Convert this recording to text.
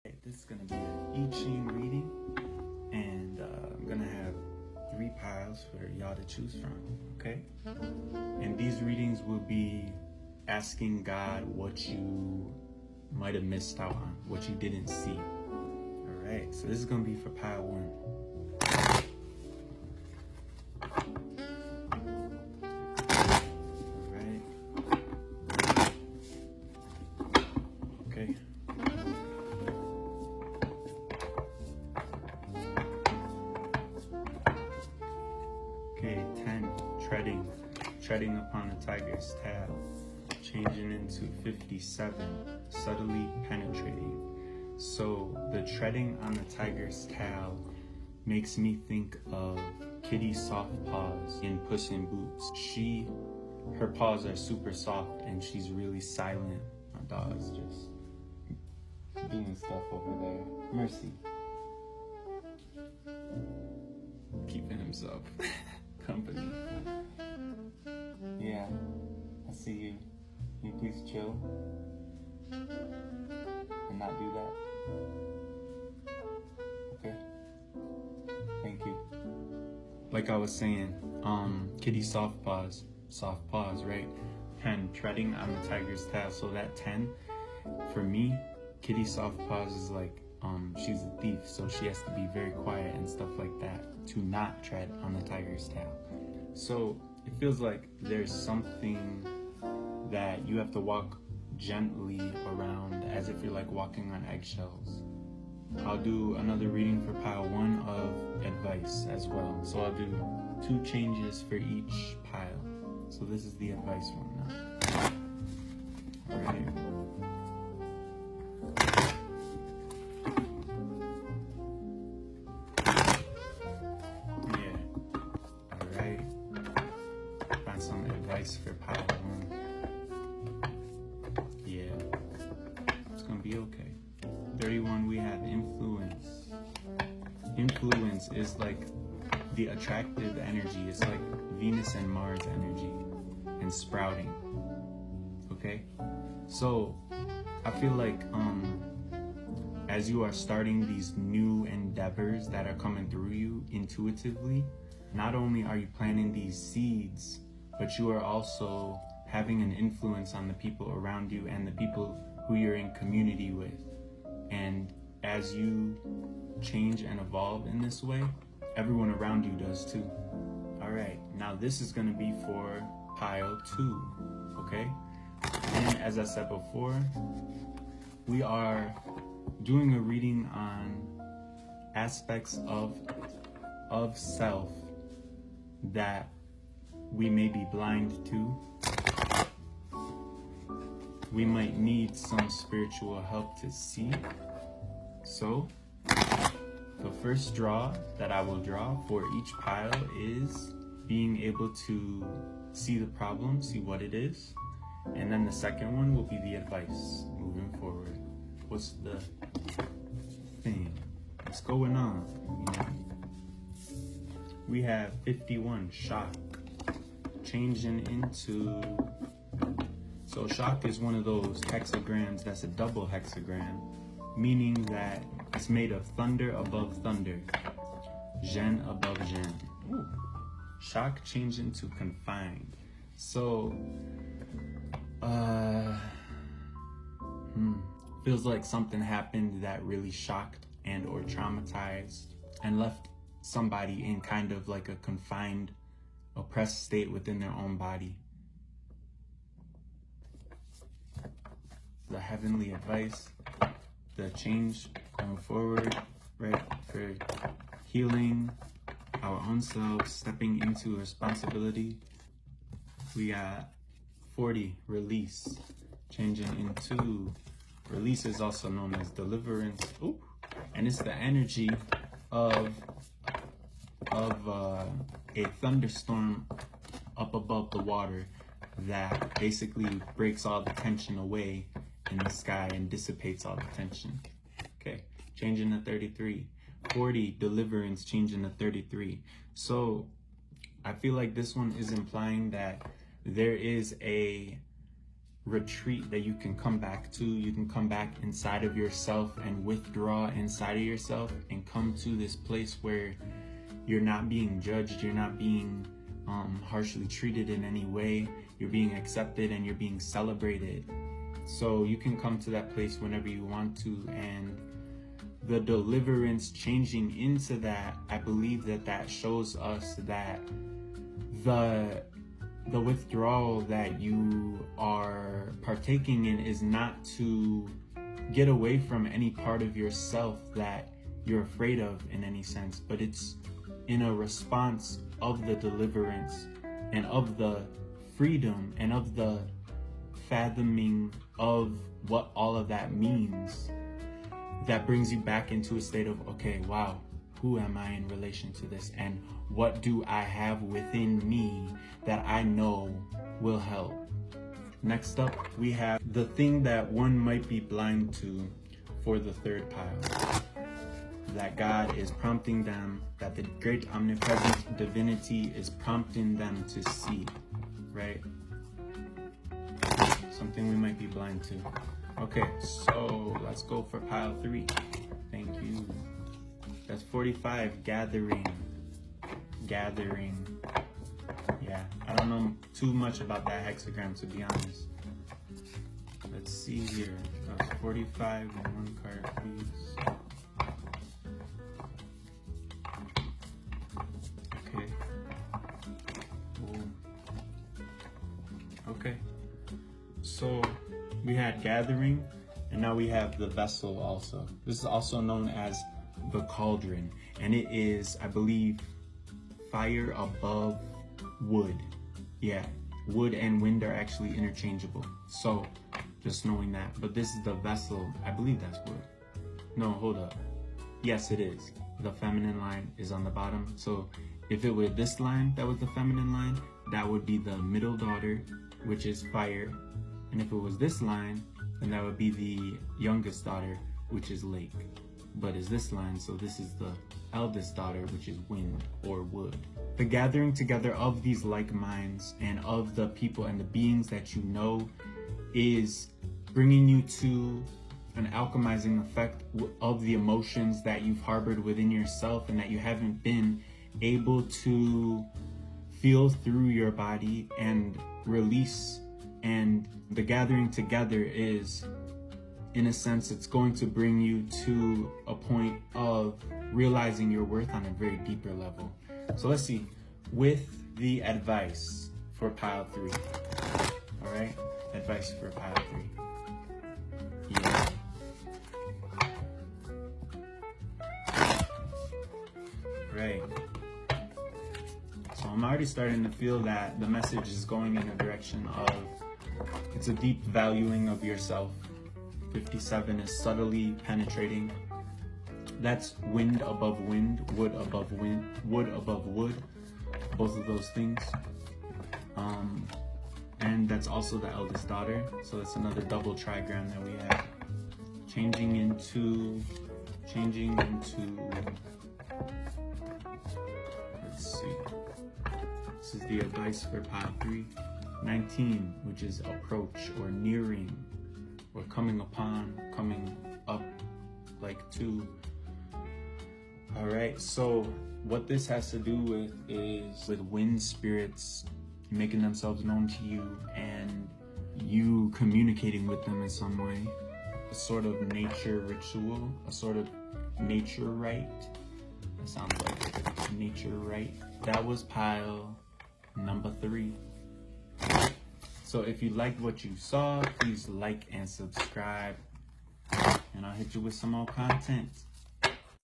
This is going to be an Yijing reading, and I'm going to have 3 piles for y'all to choose from, okay? And these readings will be asking God what you might have missed out on, what you didn't see. All right, so this is going to be for pile 1. Okay, 10, treading upon a tiger's tail, changing into 57, subtly penetrating. So the treading on the tiger's tail makes me think of Kitty's soft paws in Puss in Boots. Her paws are super soft and she's really silent. My dog's just doing stuff over there. Mercy. Keeping himself company. Yeah, I see you. Can you please chill and not do that? Okay. Thank you. Like I was saying, Kitty soft paws, right? 10, treading on the tiger's tail. So that 10, for me, Kitty soft paws is like, she's a thief, so she has to be very quiet and stuff like that to not tread on the tiger's tail. So it feels like there's something that you have to walk gently around as if you're like walking on eggshells. I'll do another reading for pile 1 of advice as well. So I'll do 2 changes for each pile. So this is the advice one now. All right. Some advice for pile 1. Yeah, it's gonna be okay. 31, we have influence. Influence is like the attractive energy. It's like Venus and Mars energy and sprouting. Okay, so I feel like as you are starting these new endeavors that are coming through you intuitively, not only are you planting these seeds, but you are also having an influence on the people around you and the people who you're in community with. And as you change and evolve in this way, everyone around you does too. All right, now this is gonna be for pile 2, okay? And as I said before, we are doing a reading on aspects of self that we may be blind to. We might need some spiritual help to see. So the first draw that I will draw for each pile is being able to see the problem, see what it is. And then the second one will be the advice moving forward. What's the thing? What's going on? We have 51, shock. Changing into, so shock is one of those hexagrams that's a double hexagram, meaning that it's made of thunder above thunder, Zhen above Zhen. Ooh. Shock changed into confined. So feels like something happened that really shocked and or traumatized and left somebody in kind of like a confined, oppressed state within their own body. The heavenly advice, the change going forward, right, for healing our own selves, stepping into responsibility. We got 40, release, changing into, release is also known as deliverance. Ooh. And it's the energy of a thunderstorm up above the water that basically breaks all the tension away in the sky and dissipates all the tension. Okay, changing to 33. 40, deliverance, changing to 33. So I feel like this one is implying that there is a retreat that you can come back to. You can come back inside of yourself and withdraw inside of yourself and come to this place where you're not being judged, you're not being harshly treated in any way, you're being accepted and you're being celebrated. So you can come to that place whenever you want to, and the deliverance changing into that, I believe that shows us that the withdrawal that you are partaking in is not to get away from any part of yourself that you're afraid of in any sense, but it's in a response of the deliverance and of the freedom and of the fathoming of what all of that means, that brings you back into a state of, okay, wow, who am I in relation to this, and what do I have within me that I know will help. Next up, we have the thing that one might be blind to for the third pile, that God is prompting them, that the great omnipresent divinity is prompting them to see, right? Something we might be blind to. Okay, so let's go for pile 3. Thank you. That's 45, gathering. Yeah, I don't know too much about that hexagram, to be honest. Let's see here. That's 45 and 1 card, please. Okay. Cool. Okay. So we had gathering, and now we have the vessel also. This is also known as the cauldron, and it is, I believe, fire above wood. Yeah, wood and wind are actually interchangeable. So just knowing that. But this is the vessel. I believe that's wood. No, hold up. Yes, it is. The feminine line is on the bottom. So if it were this line that was the feminine line, that would be the middle daughter, which is fire. And if it was this line, then that would be the youngest daughter, which is lake. But is this line, so this is the eldest daughter, which is wind or wood. The gathering together of these like minds and of the people and the beings that you know is bringing you to an alchemizing effect of the emotions that you've harbored within yourself and that you haven't been able to feel through your body and release. And the gathering together is, in a sense, it's going to bring you to a point of realizing your worth on a very deeper level. So let's see, with the advice for pile 3. All right, advice for pile 3. Yeah. Right. So I'm already starting to feel that the message is going in a direction of, it's a deep valuing of yourself. 57 is subtly penetrating. That's wind above wind, wood above wind, wood above wood, both of those things. And that's also the eldest daughter. So that's another double trigram that we have. Changing into, let's see. This is the advice for pile 3. 19, which is approach or nearing or coming upon, coming up like to. All right, so what this has to do with is with wind spirits making themselves known to you and you communicating with them in some way. A sort of nature ritual, a sort of nature rite. That sounds like nature rite. That was pile number 3. So if you liked what you saw, please like and subscribe, and I'll hit you with some more content.